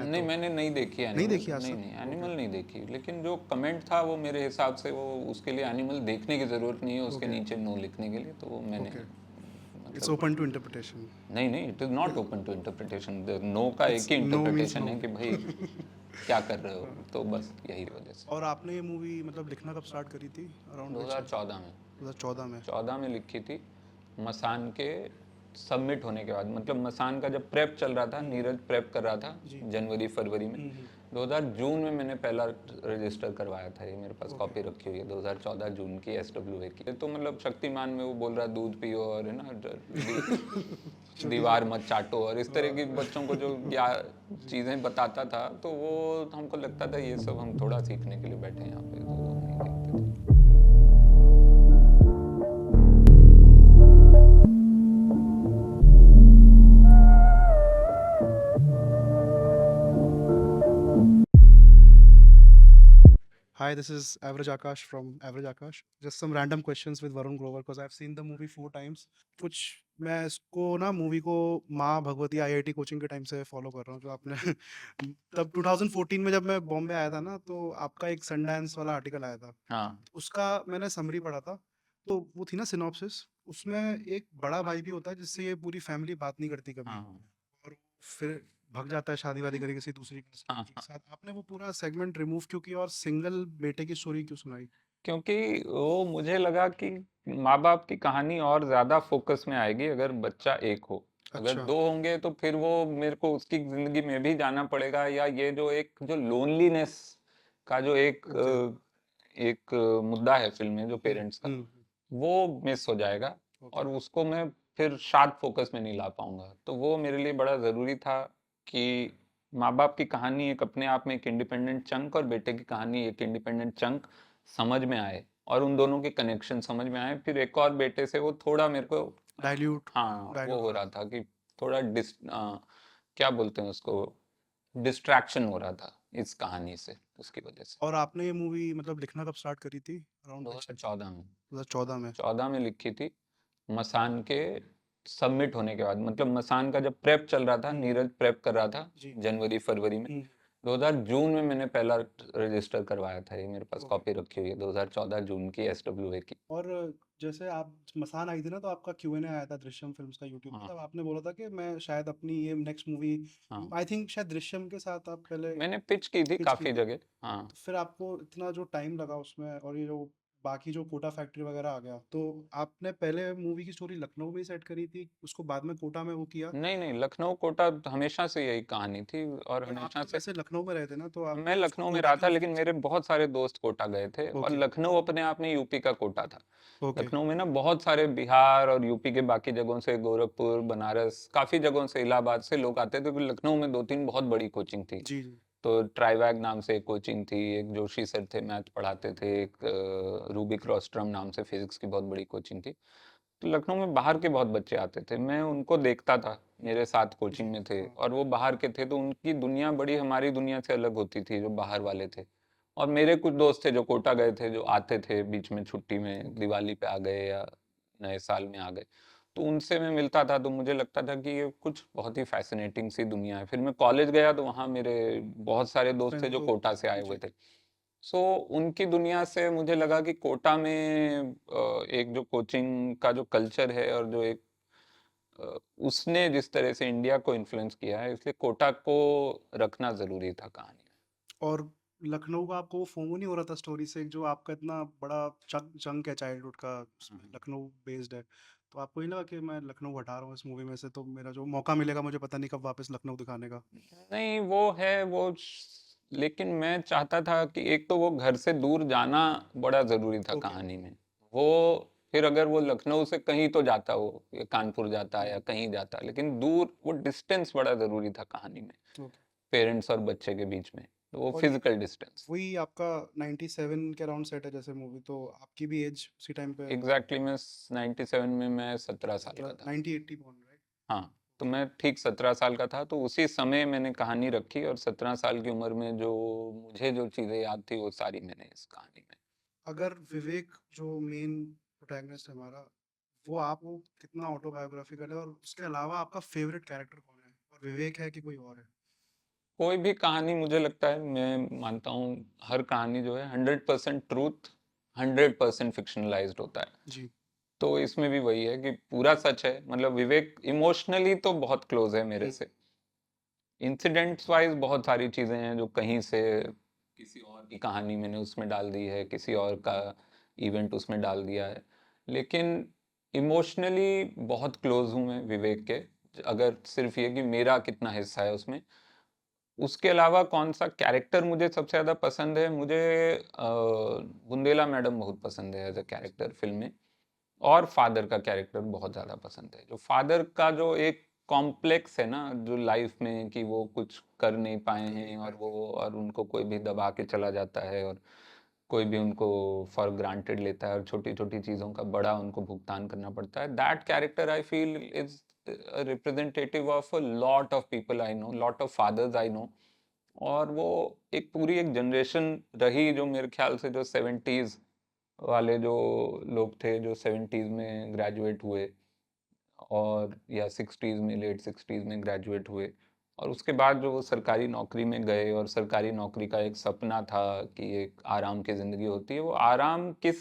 नहीं, तो मैंने नहीं देखी नहीं एनिमल, देखी आज नहीं तक? नहीं ओके, एनिमल नहीं देखी, लेकिन जो कमेंट था वो मेरे हिसाब से वो उसके लिए एनिमल देखने की ज़रूरत नहीं है उसके ओके, नीचे नो लिखने के लिए, तो वो मैंने ओके। इट्स मतलब ओपन टू इंटरप्रिटेशन। नहीं नहीं, it is not open to interpretation, no का एक इट्स ही नो मीन्स इंटरप्रिटेशन नो। है कि भाई क्या कर रहे हो, तो बस यही वजह से। और आपने ये मूवी मतलब लिखना कब स्टार्ट करी थी? Around which year? 2014 में, 2014 में? 14 में लिखी थी, मसान के सबमिट होने के बाद, मतलब मसान का जब प्रेप चल रहा था, नीरज प्रेप कर रहा था जी। जनवरी फरवरी में, 2000 जून में मैंने पहला रजिस्टर करवाया था, ये मेरे पास ओके। कॉपी रखी हुई है 2014 जून की, SWA की। तो मतलब शक्तिमान में वो बोल रहा दूध पियो और है ना छोटी-सी। दीवार मत चाटो और इस तरह की बच्चों को जो क्या जी। चीज़ें बताता था, तो वो हमको लगता था ये सब हम थोड़ा सीखने के लिए बैठे हैं यहाँ पे, तो वो नहीं देखते थे। Hi, this is Average Akash from Average Akash. Just some random questions with Varun Grover because I've seen the movie 4 times. कुछ मैं इसको ना मूवी को माँ भगवती आईआईटी कोचिंग के टाइम से फॉलो कर रहा हूँ जो आपने तब 2014 में जब मैं बॉम्बे आया था ना तो आपका एक सनडांस वाला आर्टिकल आया था, हाँ उसका मैंने समरी पढ़ा था। तो वो थी ना सिनॉप्सिस, उसमें एक बड़ा भाई भी होता है जिससे ये पूरी फैमिली बात नहीं करती कभी, हाँ और फिर भाग जाता है शादी वादी करके किसी दूसरी हाँ लड़की के हाँ। साथ। आपने वो पूरा सेगमेंट रिमूव क्यों किया और सिंगल बेटे की स्टोरी क्यों सुनाई? क्योंकि वो मुझे लगा कि माँ बाप की कहानी और ज्यादा फोकस में आएगी अगर बच्चा एक हो, अगर अच्छा। दो होंगे तो फिर वो मेरे को उसकी जिंदगी में भी जाना पड़ेगा, या ये जो एक जो लोनलीनेस का जो ओके। एक मुद्दा है फिल्म में जो पेरेंट्स का, हम्म। वो मिस हो जाएगा, ओके। और उसको मैं फिर शार्प फोकस में नहीं ला पाऊंगा, तो वो मेरे लिए बड़ा ज़रूरी था कि माँ बाप की कहानी एक अपने आप में एक इंडिपेंडेंट चंक और बेटे की कहानी एक इंडिपेंडेंट चंक समझ में आए, और उन दोनों के कनेक्शन समझ में आए, फिर एक और बेटे से वो थोड़ा मेरे को डाइल्यूट। हाँ वो डाइल्यूट हो हो रहा रहा था कि थोड़ा क्या बोलते हैं उसको, डिस्ट्रैक्शन हो रहा था इस कहानी से, उसकी वजह से। था। और आपने ये मूवी मतलब लिखना कब स्टार्ट करी थी? Around which year? 2014 में, 2014 में? 14 में लिखी थी, मसान के सबमिट होने के बाद, मतलब मसान का जब प्रेप चल रहा था, नीरज प्रेप कर रहा था जी। जनवरी फरवरी में, 2000 जून में मैंने पहला रजिस्टर करवाया था, ये मेरे पास ओके। कॉपी रखी हुई है 2014 जून की, SWA की। और जैसे आप मसान आई थी ना तो आपका Q&A आया था दृश्यम फिल्म्स का यूट्यूब पे, हाँ तब आपने बोला था कि मैं शायद अपनी ये नेक्स्ट मूवी, हाँ, आई थिंक शायद दृश्यम के साथ आप पहले मैंने पिच की थी पिच की काफ़ी थी। जगह। हाँ, तो फिर आपको इतना जो टाइम लगा उसमें, और ये जो बाकी जो कोटा फैक्ट्री वगैरह आ गया, तो आपने पहले मूवी की स्टोरी लखनऊ में ही सेट करी थी, उसको बाद में कोटा में वो किया? नहीं नहीं, लखनऊ कोटा हमेशा से यही कहानी थी, और बट आप हमेशा तो से वैसे लखनऊ में रहते ना, तो आप मैं उसको लखनऊ में कोटा रहा क्यों था, नहीं लेकिन फिक्स मेरे किया? बहुत सारे दोस्त कोटा गए थे, और ओके। लखनऊ अपने आप में यूपी का कोटा था। ओके। लखनऊ में ना बहुत सारे बिहार और यूपी के बाकी जगहों से, गोरखपुर, बनारस, काफ़ी जगहों से, इलाहाबाद से लोग आते थे, क्योंकि लखनऊ में दो तीन बहुत बड़ी कोचिंग थी। जी जी। तो ट्राइवैग नाम से एक कोचिंग थी, एक जोशी सर थे मैथ पढ़ाते थे, एक रूबिक रोस्ट्रम नाम से फिजिक्स की बहुत बड़ी कोचिंग थी। तो लखनऊ में बाहर के बहुत बच्चे आते थे, मैं उनको देखता था, मेरे साथ जी। कोचिंग में थे, हाँ। और वो बाहर के थे, तो उनकी दुनिया बड़ी हमारी दुनिया से अलग होती थी जो बाहर वाले थे। और मेरे कुछ दोस्त थे जो कोटा गए थे, जो आते थे बीच में छुट्टी में, ओके। दिवाली पे आ गए या नए साल में आ गए, तो उनसे मैं मिलता था, तो मुझे लगता था कि ये कुछ बहुत ही फैसिनेटिंग सी दुनिया है। फिर मैं कॉलेज गया तो वहाँ मेरे बहुत सारे दोस्त थे फ्रेंड्स जो तो कोटा से आए हुए जी। थे। सो उनकी दुनिया से मुझे लगा कि कोटा में एक जो कोचिंग का जो कल्चर है, और जो एक उसने जिस तरह से इंडिया को इन्फ्लुएंस किया है, इसलिए कोटा को रखना ज़रूरी था कहानी में। और लखनऊ का आपको वो फोमो नहीं हो रहा था स्टोरी से, जो आपका इतना बड़ा चंक है चाइल्डहुड का, उसमें हाँ। लखनऊ बेस्ड है, तो आपको नहीं लगा कि मैं लखनऊ हटा रहा हूँ इस मूवी में से, तो मेरा जो मौका मिलेगा मुझे पता नहीं कब वापस लखनऊ दिखाने का? नहीं वो है वो लेकिन मैं चाहता था कि एक तो वो घर से दूर जाना बड़ा ज़रूरी था ओके। कहानी में, वो फिर अगर वो लखनऊ से कहीं तो जाता, वो या कानपुर जाता या हम्म। कहीं जाता, लेकिन दूर वो डिस्टेंस बड़ा ज़रूरी था कहानी में, ओके। पेरेंट्स और बच्चे के बीच में, तो वो और ये फिजिकल डिस्टेंस। वही आपका 97 के अराउंड सेट है जैसे मूवी, तो आपकी भी एज उसी टाइम पे? एग्जैक्टली मैं 97 में मैं 17 साल का 17, था। 1980 बॉर्न, राइट? हाँ, तो ओके। मैं ठीक 17 साल का था, तो उसी समय मैंने कहानी रखी, और 17 साल की उम्र में जो मुझे जो चीज़ें याद थी वो सारी मैंने इस कहानी में। अगर विवेक जो मेन प्रोटैगनिस्ट है हमारा, वो आप वो कितना ऑटोबायोग्राफिकल है, और उसके अलावा आपका फेवरेट कैरेक्टर कौन है, और विवेक है कि कोई और है? कोई भी कहानी मुझे लगता है, मैं मानता हूँ हर कहानी जो है 100% ट्रूथ, 100% फिक्शनलाइज्ड होता है। जी। तो इसमें भी वही है कि पूरा सच है, मतलब विवेक इमोशनली तो बहुत क्लोज है मेरे हुँ। से। इंसिडेंट्स वाइज बहुत सारी चीजें हैं जो कहीं से किसी और की कहानी मैंने उसमें डाल दी है, किसी और का इवेंट उसमें डाल दिया है, लेकिन इमोशनली बहुत क्लोज हूँ मैं विवेक के। अगर सिर्फ ये कि मेरा कितना हिस्सा है उसमें, उसके अलावा कौन सा कैरेक्टर मुझे सबसे ज़्यादा पसंद है, मुझे बुंदेला मैडम बहुत पसंद है एज अ कैरेक्टर फिल्म में। और फादर का कैरेक्टर बहुत ज़्यादा पसंद है। जो फादर का जो एक कॉम्प्लेक्स है ना, जो लाइफ में कि वो कुछ कर नहीं पाए हैं और वो और उनको कोई भी दबा के चला जाता है और कोई भी उनको फॉर ग्रांटेड लेता है और छोटी-छोटी चीज़ों का बड़ा उनको भुगतान करना पड़ता है। That character I feel is a representative of a lot of people I know, lot of fathers I know. और वो एक पूरी एक जनरेशन रही जो मेरे ख्याल से जो 70s वाले जो लोग थे, जो 70s में ग्रेजुएट हुए और या 60s में, लेट 60s में ग्रेजुएट हुए और उसके बाद जो वो सरकारी नौकरी में गए और सरकारी नौकरी का एक सपना था कि एक आराम की ज़िंदगी होती है, वो आराम किस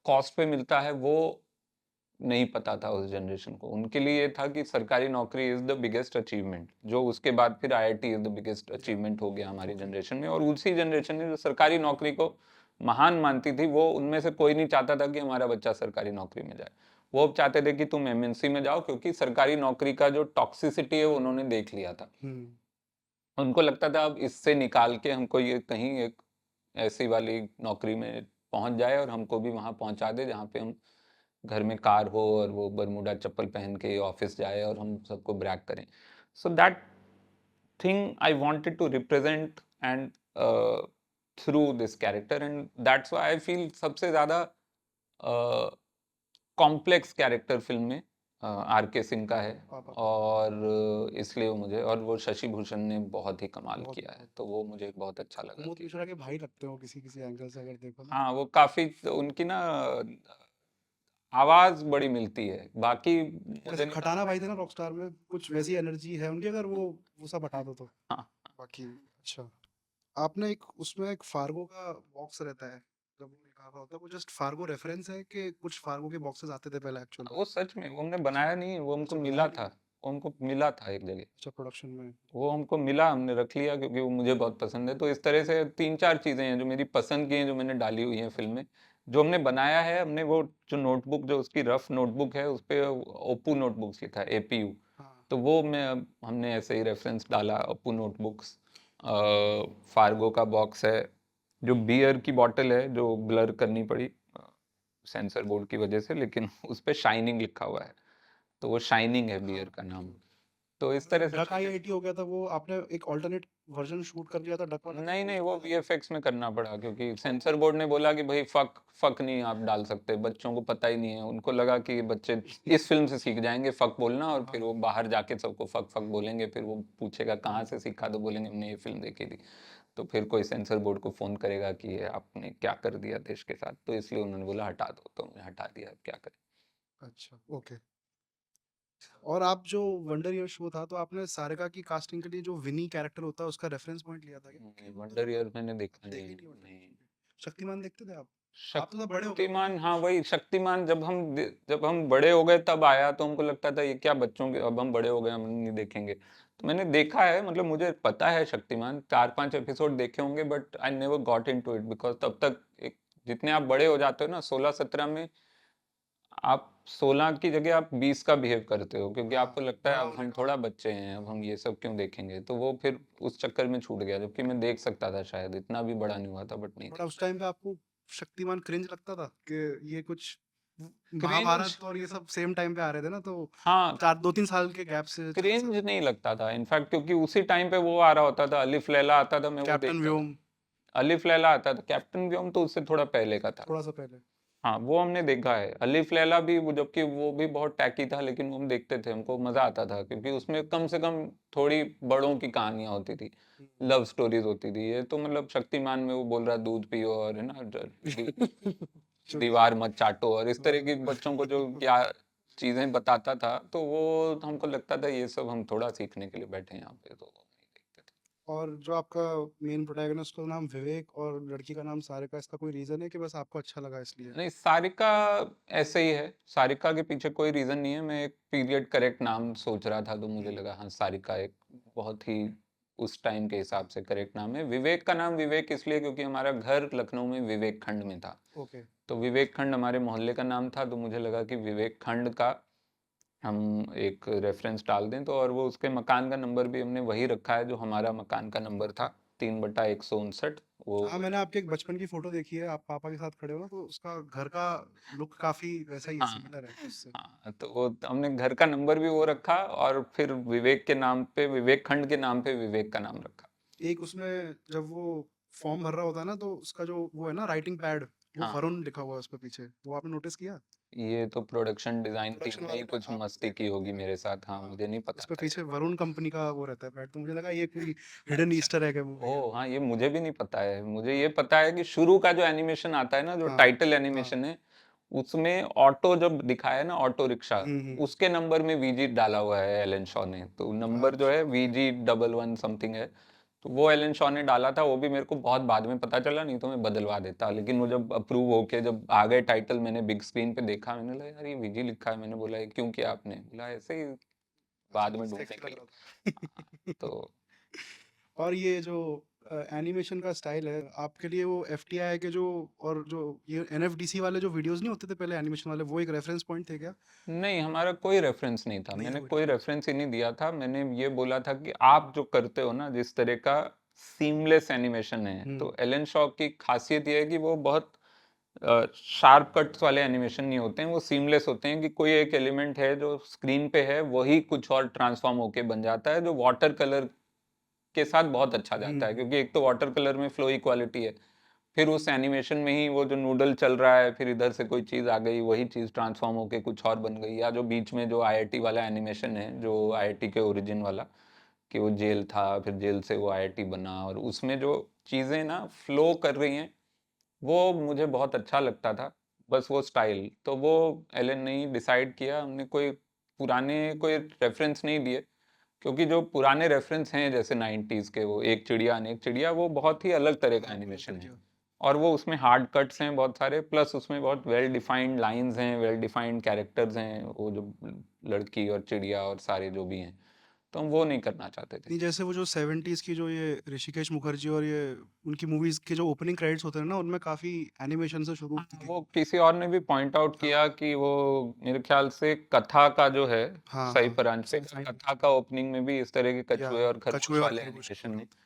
कॉस्ट पे मिलता है वो नहीं पता था उस जनरेशन को। उनके लिए ये था कि सरकारी नौकरी इज़ द बिगेस्ट अचीवमेंट, जो उसके बाद फिर आईआईटी इज़ द बिगेस्ट या अचीवमेंट हो गया हमारी ओके। जनरेशन में। और उसी जनरेशन ने जो सरकारी नौकरी को महान मानती थी, वो उनमें से कोई नहीं चाहता था कि हमारा बच्चा सरकारी नौकरी में जाए। वो चाहते थे कि तुम एमएनसी में जाओ, क्योंकि सरकारी नौकरी का जो टॉक्सिसिटी है वो उन्होंने देख लिया था। हुँ। उनको लगता था अब इससे निकाल के हमको ये कहीं एक ऐसी वाली नौकरी में पहुंच जाए और हमको भी वहां पहुंचा दे जहां पे हम घर में कार हो और वो बरमूडा चप्पल पहन के ऑफिस जाए और हम सबको ब्रैग करें। So that thing I wanted to represent and through this character, and that's why I feel सबसे ज्यादा कॉम्प्लेक्स कैरेक्टर फिल्म में आर के सिंह का है। पापा और इसलिए वो मुझे, और वो शशि भूषण ने बहुत ही कमाल बहुत किया है, तो वो मुझे बहुत अच्छा लगा कुमुद कि मिश्रा के भाई लगते हो किसी-किसी एंगल से अगर देखो ना। हाँ, वो काफी उनकी ना आवाज बड़ी मिलती है, बाकी जैसे मुझे नहीं खटाना भाई थे ना रॉकस्टार में, कुछ वैसी एनर्जी है उनकी, अगर वो सब हटा दो तो। हाँ। बाकी अच्छा। आपने एक उसमें एक फार्गो का बॉक्स रहता है, जब वो लिखा हुआ होता है, वो जस्ट फार्गो रेफरेंस है कि कुछ फार्गो के बॉक्सेस आते थे पहले एक्चुअल में? वो सच में वो हमने बनाया नहीं है, वो हमको अच्छा, बनाया मिला नहीं था। है? वो हमको मिला था एक जगह। अच्छा, प्रोडक्शन में। वो हमको मिला, हमने रख लिया क्योंकि वो मुझे बहुत पसंद है। तो इस तरह से 3-4 चीज़ें हैं जो मेरी पसंद की हैं, जो मैंने डाली हुई हैं फ़िल्म में। जो हमने बनाया है, हमने वो जो नोटबुक, जो उसकी रफ़ नोटबुक है, उसपे ओप्पो नोटबुक्स लिखा है, एपीयू। हाँ। तो वो मैं हमने ऐसे ही रेफ़रेंस डाला, ओप्पो नोटबुक्स। फ़ार्गो का बॉक्स है। जो बियर की बॉटल है, जो ब्लर करनी पड़ी सेंसर बोर्ड की वजह से, लेकिन उसपे शाइनिंग लिखा हुआ है। तो वो शाइनिंग है हाँ, बियर का नाम। ट्रू। तो इस और जो तरह से डक छोटे आईआईटी हो गया था, वो आपने एक अल्टरनेट वर्ज़न शूट कर लिया था डक वाला कि नहीं, वो नहीं, उसमें वो आ जाता? वीएफएक्स में करना पड़ा क्योंकि ओह! सेंसर बोर्ड ने बोला कि भई फ़क नहीं आप डाल सकते, बच्चों को पता ही नहीं है। उनको लगा कि ये बच्चे इस फ़िल्म से सीख जाएँगे फ़क बोलना, और फिर हाँ। वो बाहर जाके सबको फ़क फ़क बोलेंगे, फिर वो पूछेगा कहाँ हुँ। से सीखा? तो बोलेंगे हमने ये फ़िल्म देखी थी। तो फिर कोई सेंसर बोर्ड को फ़ोन करेगा कि ये आपने क्या कर दिया देश के साथ? तो इसलिए उन्होंने बोला हटा दो, तो हमने हटा दिया, अब क्या करें? अच्छा, ओके। और आप जो वंडर ईयर शो था, तो आपने सारिका की कास्टिंग के लिए जो विनी कैरेक्टर होता है, उसका रेफरेंस पॉइंट लिया था क्या? कि नहीं, वो तो वंडर ईयर मैंने देखा नहीं देखे है, नहीं वंडर ईयर? नहीं। ओके। शक्तिमान देखते थे आप? आप तो तब बड़े हो गए होंगे ना शक्तिमान, हाँ, कुछ? वही शक्तिमान जब हम बड़े हो गए तब आया, तो हमको लगता था ये क्या बच्चों के, अब हम बड़े हो गए हम नहीं देखेंगे। तो मैंने देखा है, मतलब मुझे पता है शक्तिमान, 4-5 एपिसोड देखे होंगे, but I never got into it because तब तक एक जितने आप बड़े हो जाते हो ना 16-17 में, आप 16 की जगह आप 20 का बिहेव करते हो, क्योंकि हाँ, आपको लगता है बड़ा अब होने हम का। थोड़ा बच्चे हैं, अब हम ये सब क्यों देखेंगे? तो वो फिर उस चक्कर में छूट गया, जबकि मैं देख सकता था शायद, इतना भी बड़ा नहीं हुआ था, बट नहीं बड़ा देख उस टाइम पे आपको शक्तिमान क्रिंज लगता था कि ये कुछ क्रिंज, महाभारत और ये सब सेम टाइम पे आ रहे थे ना, तो हाँ, 4 2-3 साल के गैप से 4 साल। क्रिंज नहीं लगता था इनफैक्ट, क्योंकि उसी टाइम पे वो आ रहा होता था, अलिफ लैला आता था, मैं वो कैप्टन देखता था। व्योम अलिफ लैला आता था, कैप्टन व्योम तो उससे थोड़ा पहले का था। थोड़ा-सा पहले। हाँ, वो हमने देखा है। अलिफ लैला भी वो, जबकि वो भी बहुत टैकी था, लेकिन वो हम देखते थे, हमको मज़ा आता था क्योंकि उसमें कम से कम थोड़ी बड़ों की कहानियाँ होती थी, हुँ। लव स्टोरीज़ होती थी। ये तो मतलब शक्तिमान में वो बोल रहा है दूध पियो और है ना जो दीवार मत चाटो और इस तरह की हाँ। बच्चों को जो क्या चीज़ें बताता था, तो वो हमको लगता था ये सब हम थोड़ा सीखने के लिए बैठे हैं यहाँ पे, तो नहीं देखते थे। और जो आपका मेन प्रोटैगनिस्ट का नाम विवेक और लड़की का नाम सारिका, इसका कोई रीज़न है कि बस आपको अच्छा लगा इसलिए? नहीं, सारिका ऐसे ही है, सारिका के पीछे कोई रीज़न नहीं है, मैं एक पीरियड करेक्ट नाम सोच रहा था, तो मुझे लगा हाँ, सारिका एक बहुत ही उस टाइम के हिसाब से करेक्ट नाम है। विवेक का नाम विवेक इसलिए क्योंकि हमारा घर लखनऊ में विवेक खंड में था। ओके। तो विवेक खंड हमारे मोहल्ले का नाम था, तो मुझे लगा कि विवेक खंड का हम एक रेफरेंस डाल दें, तो और वो उसके मकान का नंबर भी हमने वही रखा है जो हमारा मकान का नंबर था, 3/159। वो हाँ, मैंने आपके एक बचपन की फ़ोटो देखी है, आप पापा के साथ खड़े हो ना, तो उसका घर का लुक काफ़ी वैसा ही है, हाँ, सिमिलर है उससे। हाँ, तो वो हमने घर का नंबर भी वो रखा और फिर विवेक के नाम पे, विवेक खंड के नाम पे विवेक का नाम रखा। एक उसमें जब वो फॉर्म भर रहा होता है ना, तो उसका जो वो है ना राइटिंग पैड, वो हाँ, वरुण लिखा हुआ है उसपे पीछे, वो आपने नोटिस किया? ये तो प्रोडक्शन डिज़ाइन टीम प्रोडक्शन ने ही वालों ने कुछ हाँ, मस्ती की होगी मेरे साथ, हाँ, हाँ, मुझे नहीं पता उसपे था ये। पीछे वरुण कंपनी का वो रहता है पैड, तो मुझे लगा ये कोई हिडन अच्छा, ईस्टर एग है मूवी का। ओह! हाँ, ये मुझे भी नहीं पता है। मुझे ये पता है कि शुरू का जो एनिमेशन आता है ना, जो हाँ, टाइटल हाँ। एनिमेशन है, उसमें ऑटो जब दिखाया है ना, ऑटो रिक्शा, हुँ, हुँ। उसके नंबर में वीजी डाला हुआ है एलन शॉ ने। तो नंबर जो है अच्छा, ओके। वीजी 11 समथिंग है। तो वो एलन शॉ ने डाला था, वो भी मेरे को बहुत बाद में पता चला, नहीं तो मैं बदलवा देता। लेकिन वो जब अप्रूव होके जब आ गए टाइटल, मैंने बिग स्क्रीन पे देखा, मैंने बोला यार ये वीजी लिखा है। मैंने बोला ये क्यों किया आपने? बोला ऐसे ही अच्छा, बाद में ढूँढने सेक्सी के लग लिए। रहा हाँ, था। तो और ये जो एनिमेशन का स्टाइल है, आपके लिए वो एफटीआई के जो और जो ये एनएफडीसी वाले जो वीडियोज़ नहीं होते थे पहले एनिमेशन वाले, वो एक रेफरेंस पॉइंट थे क्या? नहीं, हमारा कोई रेफ़रेंस नहीं था। नहीं था मैंने कोई कोई रेफरेंस? रेफ़रेंस ही नहीं दिया था। मैंने ये बोला था कि आप जो करते हो ना, जिस तरह का सीमलेस एनिमेशन है, हुँ, तो एलन शॉ की ख़ासियत ये है कि वो बहुत शार्प कट्स वाले एनिमेशन नहीं होते हैं, वो सीमलेस होते हैं कि कोई एक एलिमेंट है जो स्क्रीन पे है, वही कुछ और ट्रांसफ़ॉर्म होके बन जाता है, जो वाटर कलर के साथ बहुत अच्छा हुँ, जाता है, हुँ। क्योंकि एक तो वाटर कलर में फ्लोई क्वालिटी है। फिर उस एनिमेशन में ही वो जो नूडल चल रहा है, फिर इधर से कोई चीज़ आ गई, वही चीज़ ट्रांसफ़ॉर्म होके कुछ और बन गई, या जो बीच में जो आईआईटी वाला एनिमेशन है, जो आईआईटी के ओरिजिन वाला, कि वो जेल था, फिर जेल से वो आईआईटी बना, और उसमें जो चीज़ें ना फ्लो कर रही हैं, वो मुझे बहुत अच्छा लगता था। बस वो स्टाइल, तो वो एलन ने ही डिसाइड किया, हमने कोई पुराने कोई रेफ़रेंस नहीं दिए। क्योंकि जो पुराने रेफ़रेंस हैं जैसे 90s के, वो एक चिड़िया अनेक चिड़िया, वो बहुत ही अलग तरह का हाँ, वो एनिमेशन अलग है। था। और वो उसमें हार्ड कट्स हैं बहुत सारे, प्लस उसमें बहुत वेल डिफाइंड लाइन्स हैं, वेल डिफाइंड कैरेक्टर्स हैं, वो जो लड़की और चिड़िया और सारे जो भी हैं। तो हम वो नहीं करना चाहते थे। नहीं, जैसे वो जो 70s की जो ये ऋषिकेश मुखर्जी और ये उनकी मूवीज़ के जो ओपनिंग क्रेडिट्स होते हैं ना, उनमें काफ़ी एनिमेशन से शुरू हाँ, होती थी। वो किसी और ने भी पॉइंट आउट हाँ, किया कि वो मेरे ख्याल से कथा का जो है, हाँ, सही हाँ, परांजपे सही का फाइन कथा का ओपनिंग में भी इस तरह के या कछुए और कछुए खरगोश और वाले खरगोश का एनिमेशन बना ने, था।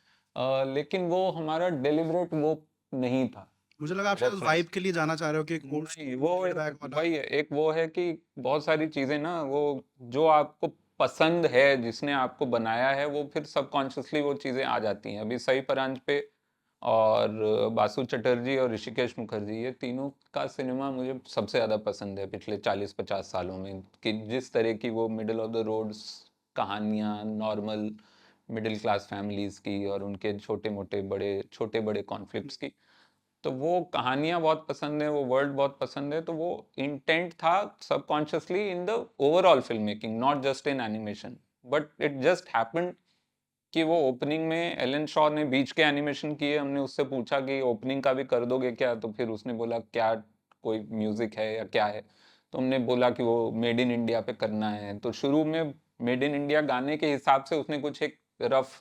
लेकिन वो हमारा डेलिब्रेट वो नहीं था मुझे लगा आप शायद उस रेफरेंस। वाइब के लिए जाना चाह रहे हो कि एक ओल्ड नहीं, स्कूल वो लेड एक बैक वाला। वही है, एक वो है कि बहुत सारी चीज़ें ना, वो जो आपको पसंद है, जिसने आपको बनाया है, वो फिर सबकॉन्शियसली वो चीज़ें आ जाती हैं। अभी सई परांजपे और बासु चटर्जी और ऋषिकेश मुखर्जी, ये तीनों का सिनेमा मुझे सबसे ज़्यादा पसंद है पिछले 40-50 सालों में, कि जिस तरह की वो मिडल ऑफ द रोड्स कहानियाँ, नॉर्मल मिडिल क्लास फैमिलीज़ की और उनके छोटे-मोटे बड़े छोटे-बड़े कॉन्फ्लिक्ट्स की, तो वो कहानियाँ बहुत पसंद है, वो वर्ल्ड बहुत पसंद है, तो वो इंटेंट था subconsciously in the overall film making, not just in animation. But it just happened कि वो ओपनिंग में एलन शॉ ने बीच के एनिमेशन किए, हमने उससे पूछा कि ओपनिंग का भी कर दोगे क्या? तो फिर उसने बोला क्या कोई म्यूज़िक है या क्या है? तो हमने बोला कि वो मेड इन इंडिया पे करना है। तो शुरू में मेड इन इंडिया गाने के हिसाब से उसने कुछ एक रफ़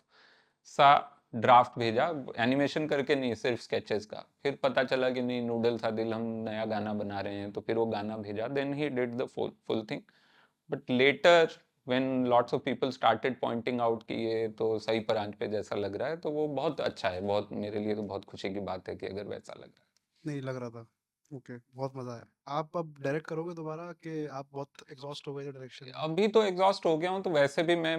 सा ड्राफ्ट भेजा, एनिमेशन करके नहीं, सिर्फ स्केचेस का। फिर पता चला कि नहीं, नूडल सा दिल, हम नया गाना बना रहे हैं, तो फिर वो गाना भेजा, then he did the full thing. But later when lots of people started pointing out कि ये तो सही परांज पे जैसा लग रहा है, तो वो बहुत अच्छा है, बहुत मेरे लिए तो बहुत खुशी की बात है कि अगर वैसा लग रहा नहीं लग रहा था। ओके, बहुत मज़ा आया। आप अब डायरेक्ट करोगे दोबारा कि आप बहुत एग्ज़ॉस्ट हो गए थे डायरेक्शन है। में? अभी तो एग्जॉस्ट हो गया हूँ, तो वैसे भी मैं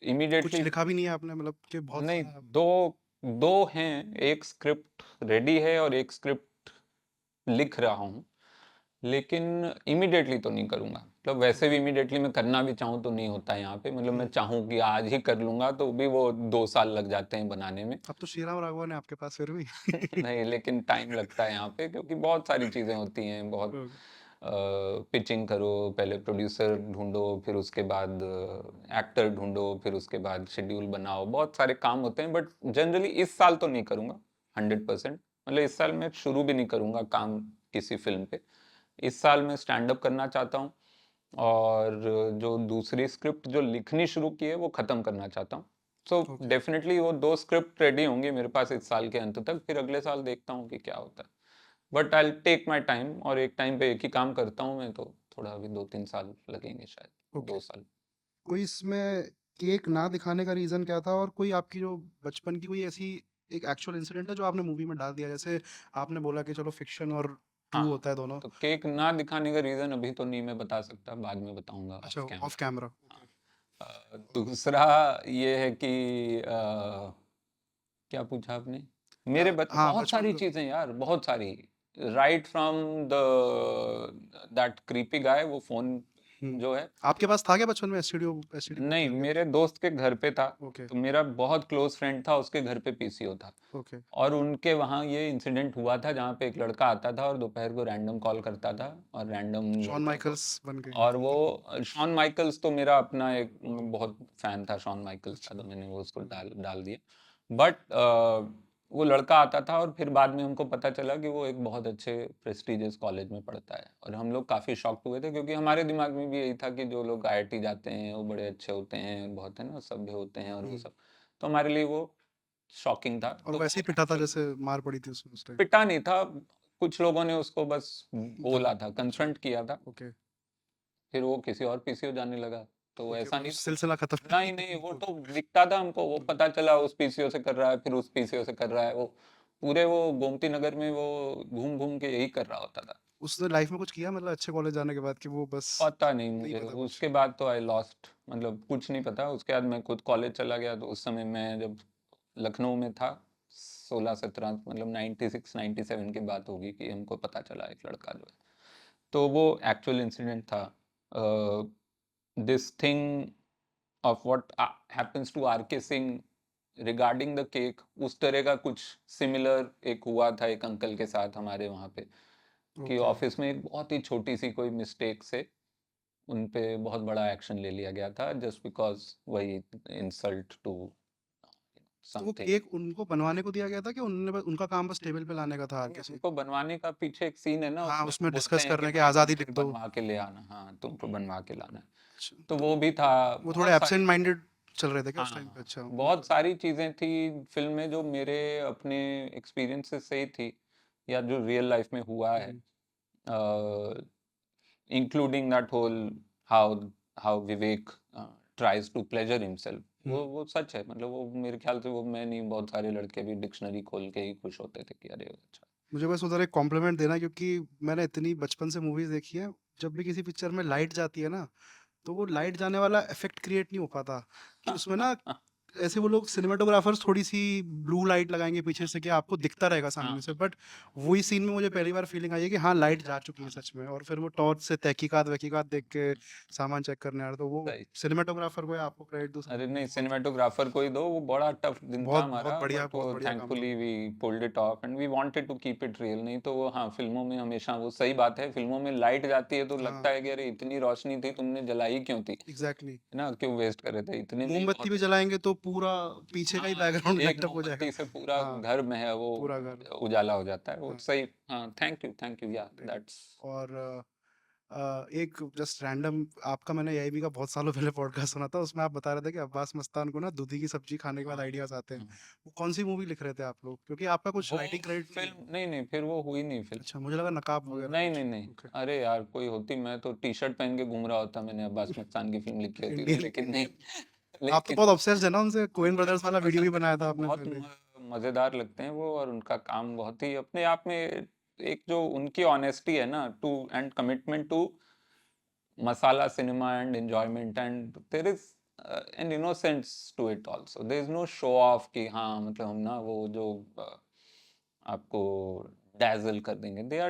कुछ इमीडिएटली लिखा भी नहीं है आपने मतलब कि बहुत नहीं, सारा दो दो हैं, एक स्क्रिप्ट रेडी है और एक स्क्रिप्ट लिख रहा हूँ, लेकिन इमीडिएटली तो नहीं करूँगा। मतलब वैसे भी ओके। इमीडिएटली मैं करना भी चाहूँ तो नहीं होता है यहाँ पे, मतलब मैं हुँ। चाहूँ कि आज ही कर लूँगा तो भी वो 2 साल लग जाते हैं बनाने में। अब तो श्रीराम राघवन है आपके पास फिर भी। नहीं, लेकिन टाइम लगता है यहाँ पे, क्योंकि बहुत सारी चीज़ें होती हैं, बहुत ओके। पिचिंग करो, पहले प्रोड्यूसर ढूंढो, फिर उसके बाद एक्टर ढूंढो, फिर उसके बाद शेड्यूल बनाओ, बहुत सारे काम होते हैं। बट जनरली इस साल तो नहीं करूँगा 100%। मतलब इस साल मैं शुरू भी नहीं करूँगा काम किसी फिल्म पे। इस साल मैं स्टैंड अप करना चाहता हूँ, और जो दूसरी स्क्रिप्ट जो लिखनी शुरू की है वो ख़त्म करना चाहता हूँ। So okay. डेफिनेटली वो 2 स्क्रिप्ट रेडी होंगी मेरे पास इस साल के अंत तक, फिर अगले साल देखता हूँ कि क्या होता है। But I will take my time, और एक टाइम पे एक ही काम करता हूँ मैं, तो थोड़ा अभी 2-3 साल लगेंगे शायद, ओके। 2 साल। कोई इसमें केक ना दिखाने का रीज़न क्या था? और कोई आपकी जो बचपन की कोई ऐसी एक एक्चुअल इंसिडेंट है जो आपने मूवी में डाल दिया? जैसे आपने बोला कि चलो फ़िक्शन और ट्रू हाँ, होता है दोनों। तो केक ना दिखाने का रीज़न अभी तो नहीं मैं बता सकता, बाद में बताऊँगा अच्छा, ऑफ ऑफ कैमरा। कैमरा। हाँ। ओके। दूसरा ये है कि क्या पूछा आपने? मेरे हाँ, बहुत बचपन सारी का। चीज़ें यार, बहुत सारी। राइट फ्रॉम दैट क्रीपी गाय, वो फ़ोन हुँ। जो है, आपके पास था क्या बचपन में एसटीडी नहीं, कोकिया वगैरह? मेरे दोस्त के घर पे था। ओके, तो मेरा बहुत क्लोज फ्रेंड था, उसके घर पे पीसीओ था, ओके। और उनके वहाँ ये इंसिडेंट हुआ था जहाँ पे एक लड़का आता था और दोपहर को रैंडम कॉल करता था, और रैंडम शॉन लड़कियों को। माइकल्स बन गए। और वो शॉन माइकल्स तो मेरा अपना एक बहुत फैन था शॉन माइकल्स का, अच्छा। तो मैंने वो उसको डाल डाल दिया। बट वो लड़का आता था, और फिर बाद में हमको पता चला कि वो एक बहुत अच्छे प्रेस्टिजियस कॉलेज में पढ़ता है, और हम लोग काफ़ी शॉक्ड हुए थे, क्योंकि हमारे दिमाग में भी यही था कि जो लोग आईआईटी जाते हैं वो बड़े अच्छे होते हैं, बहुत है ना, सभ्य होते हैं और वो हुँ। सब। तो हमारे लिए वो शॉकिंग था। और तो वैसे वो ही पिटा था एक्चुअल जैसे मार पड़ी थी उसमें उस टाइम। पिटा नहीं था, कुछ लोगों ने उसको बस धम बोला था, अच्छा, कन्फ्रंट किया था, ओके। फिर वो किसी और पीसीओ जाने लगा। तो वो ओके, ऐसा मतलब नहीं था। सिलसिला खत्म नहीं नहीं, वो ओके। तो दिखता था हमको, वो हुँ, पता चला उस पीसीओ से कर रहा है, फिर उस पीसीओ से कर रहा है, वो पूरे वो गोमती नगर में वो घूम घूम के यही कर रहा होता था। उसने लाइफ़ में कुछ किया मतलब अच्छे कॉलेज जाने के बाद कि वो बस पता नहीं नहीं मुझे, पता कुछ? उसके बाद तो आई लॉस्ट, मतलब कुछ नहीं पता। उसके बाद मैं खुद कॉलेज चला गया, तो उस समय मैं जब लखनऊ में था, 16-17, मतलब 96-97 की बात होगी कि हमको पता चला एक लड़का जो है। तो वो एक्चुअल इंसिडेंट था। This thing of what happens to R K Singh regarding the cake, उस तरह का कुछ सिमिलर एक हुआ था एक अंकल के साथ हमारे वहाँ पे, कि ओके। ऑफिस में एक बहुत ही छोटी सी कोई मिस्टेक से उन पे बहुत बड़ा एक्शन ले लिया गया था, जस्ट बिकॉज वही इंसल्ट टू तो वो समथिंग। केक उनको बनवाने को दिया गया था कि उन्होंने बस उनका काम बस टेबल पे लाने का था आरके से? उनको बनवाने का पीछे एक सीन है ना, हाँ, उसमें वो उसमें बोलते डिस्कस हैं कर कि रहे हैं कि भाई आज़ादी लिख तुमको दो। बनवा के ले आना, हाँ तुमको बनवा के लाना है। अच्छा, तो तो वो भी था, वो थोड़े बहुत सारी एब्सेंट चीजें। माइंडेड चल रहे थे क्या उस टाइम पे? हाँ, अच्छा, बहुत ओके। सारी चीजें थी फिल्म में जो मेरे अपने एक्सपीरियंसेस से ही थी, या जो रियल लाइफ में हुआ है, hmm, including that whole how how Vivek tries to pleasure himself. Hmm. वो सच है, मतलब वो मेरे ख्याल से वो मैं नहीं, बहुत सारे लड़के भी डिक्शनरी खोल के ही खुश होते थे कि अरे अच्छा। मुझे बस उधर एक कॉम्प्लीमेंट देना है क्योंकि मैंने इतनी बचपन से मूवीज़ देखी है, जब भी किसी पिक्चर में लाइट जाती है ना, तो वो लाइट जाने वाला इफ़ेक्ट क्रिएट नहीं हो पाता कि उसमें ना ऐसे वो लोग सिनेमेटोग्राफर्स थोड़ी-सी ब्लू लाइट लगाएँगे पीछे से कि आपको दिखता रहेगा हाँ सामने से, बट वही सीन में मुझे पहली बार फीलिंग आई है कि हाँ, लाइट जा चुकी है सच में और फिर वो टॉर्च से तहकीकात-वहकीकात देख के सामान चेक करने आ रहे, तो वो सही। सिनेमेटोग्राफर को या आपको क्रेडिट दूँ अरे साथ में नहीं, बहुत सिनेमेटोग्राफर को ही दो, वो बड़ा टफ दिन था हमारा, बट वो बहुत बढ़िया काम था। Thankfully we pulled it off and we wanted to keep it real. नहीं तो वो, हाँ, फिल्मों में हमेशा वो सही बात है, फिल्मों में लाइट जाती है तो लगता हाँ, है कि अरे इतनी रोशनी थी, तुमने जलाई क्यों थी, एग्ज़ैक्टली। है ना, क्यों वेस्ट कर रहे थे, इतने में ही मोमबत्ती बहुत भी है। जलाएँगे तो पूरा पीछे का ही हाँ, बैकग्राउंड एक लाइट अप हो जाएगा। मोमबत्ती से पूरा हाँ, घर में है वो पूरा घर। उजाला हो जाता है, वो हाँ, सही। हाँ, थैंक यू, या राइट। दैट्स। और एक जस्ट रैंडम आपका मैंने एआईबी का बहुत सालों पहले पॉडकास्ट सुना था, उसमें आप बता रहे थे कि अब्बास मस्तान को ना दूधी की सब्जी खाने के बाद हाँ आइडियाज़ आते हैं। हाँ। वो कौन-सी मूवी लिख रहे थे आप लोग? क्योंकि आपका कुछ वो राइटिंग क्रेडिट नहीं है। फिल्म नहीं नहीं, फिर वो हुई नहीं फिल्म। अच्छा, मुझे लगा नकाब वगैरह नहीं कुछ। नहीं नहीं, ओके। अरे यार कोई होती मैं तो टी शर्ट पहन के घूम रहा होता, मैंने अब्बास मस्तान की फिल्म लिखी होती तो, इंडियन लेकिन नहीं। आप तो लेकिन बहुत ऑब्सेस्ड है ना उनसे, कोहेन मुझे ब्रदर्स बहुत वाला वीडियो भी पसंद है, बनाया था मुझे आपने बहुत पहले। मजेदार लगते हैं वो, और उनका काम बहुत ही अपने आप में, एक जो उनकी ऑनेस्टी है ना, to and commitment to masala cinema and enjoyment, and there is an innocence to it also. There is no show off कि हाँ मतलब हम ना वो जो आपको dazzle कर देंगे, they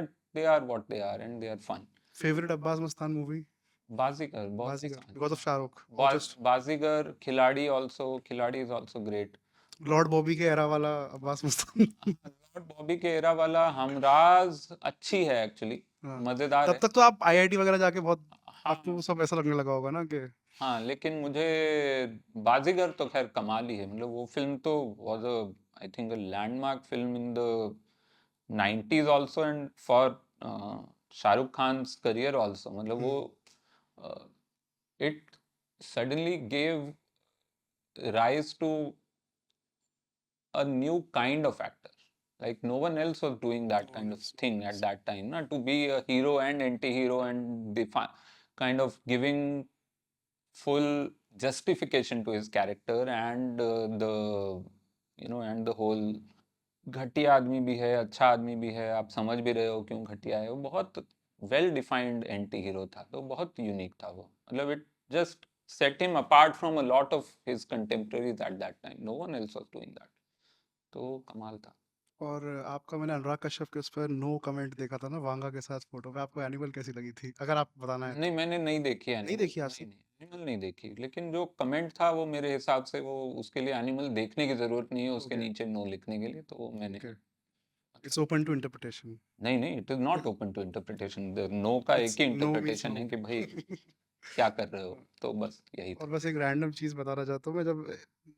are what they are and they are fun. Favourite Abbas Mastan movie? Baazigar बहुत बाजीगर, पसंद बिकॉज़ ऑफ है। शाहरुख और जस्ट बाजीगर, खिलाड़ी also, खिलाड़ी is also great. Lord Bobby के एरा वाला अब्बास मस्तान। लॉर्ड बॉबी के एरा वाला हमराज अच्छी है एक्चुअली, हाँ, मजेदार तब है। तक तो आप आईआईटी वगैरह जाके बहुत आपको हाँ वो सब ऐसा लगने लगा होगा ना कि हाँ, लेकिन मुझे बाजीगर तो खैर कमाल ही है, मतलब वो फिल्म तो was I think a landmark film in the 90s also, and for Shahrukh Khan's career also, मतलब वो it suddenly gave rise to a new kind of actor. Like no one else was doing that no one kind of else, no one thing at else. that time. Na? To be a hero and anti-hero and kind of giving full justification to his character, and the and the whole घटिया आदमी भी है, अच्छा आदमी भी है, आप समझ भी रहे हो क्यों घटिया है, वो बहुत वेल डिफाइंड एंटी हीरो था, तो बहुत यूनिक था वो, मतलब it just set him apart from a lot of his contemporaries at that time. No one else was doing that. तो कमाल था। और आपका मैंने अनुराग कश्यप के उस पर नो कमेंट देखा था ना वांगा के साथ फोटो पे, आपको एनिमल कैसी लगी थी अगर आप बताना है नहीं, तो? मैंने नहीं देखी नहीं एनिमल, देखी आज नहीं तक? नहीं, एनिमल नहीं देखी, लेकिन जो कमेंट था वो मेरे हिसाब से वो उसके लिए एनिमल देखने की जरूरत नहीं है उसके ओके, नीचे नो लिखने के लिए, तो वो मैंने ओके, मतलब इट्स ओपन टू इंटरप्रिटेशन। नहीं नहीं, it is not open to interpretation, no का इट्स एक ही नो मीन्स इंटरप्रिटेशन नो। है कि भाई क्या कर रहे हो, तो बस यही और था। बस एक रैंडम चीज़ बताना चाहता हूँ, मैं जब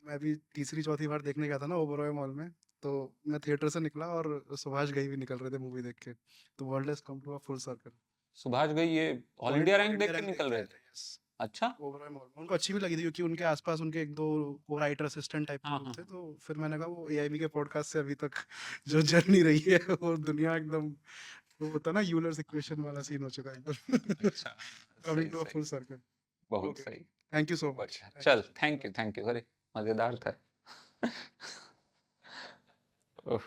मैं भी तीसरी चौथी बार देखने गया था ना ओबरॉय मॉल में, तो मैं थिएटर से निकला और सुभाष घई भी निकल रहे थे मूवी देख के, तो world has come to a full circle. Subhash Ghai ये all all India all rank India देख के रैंक देख निकल के रहे आए थे? थे, यस। अच्छा। ओबरॉय मॉल में उनको अच्छी भी लगी थी क्योंकि उनके आसपास उनके एक दो को राइटर असिस्टेंट टाइप के हाँ लोग हाँ थे, हाँ। तो फिर मैंने कहा वो एआईबी के पॉडकास्ट से अभी तक जो जर्नी रही है वो दुनिया एकदम वो होता है ना यूलर्स इक्वेशन वाला सीन हो चुका है एकदम। अच्छा, कमिंग सही टू अ सही, फुल सर्कल। बहुत ओके, सही, थैंक यू सो मच, बढ़िया, थैंक चल यू। थैंक यू, अरे मजेदार था। ओह।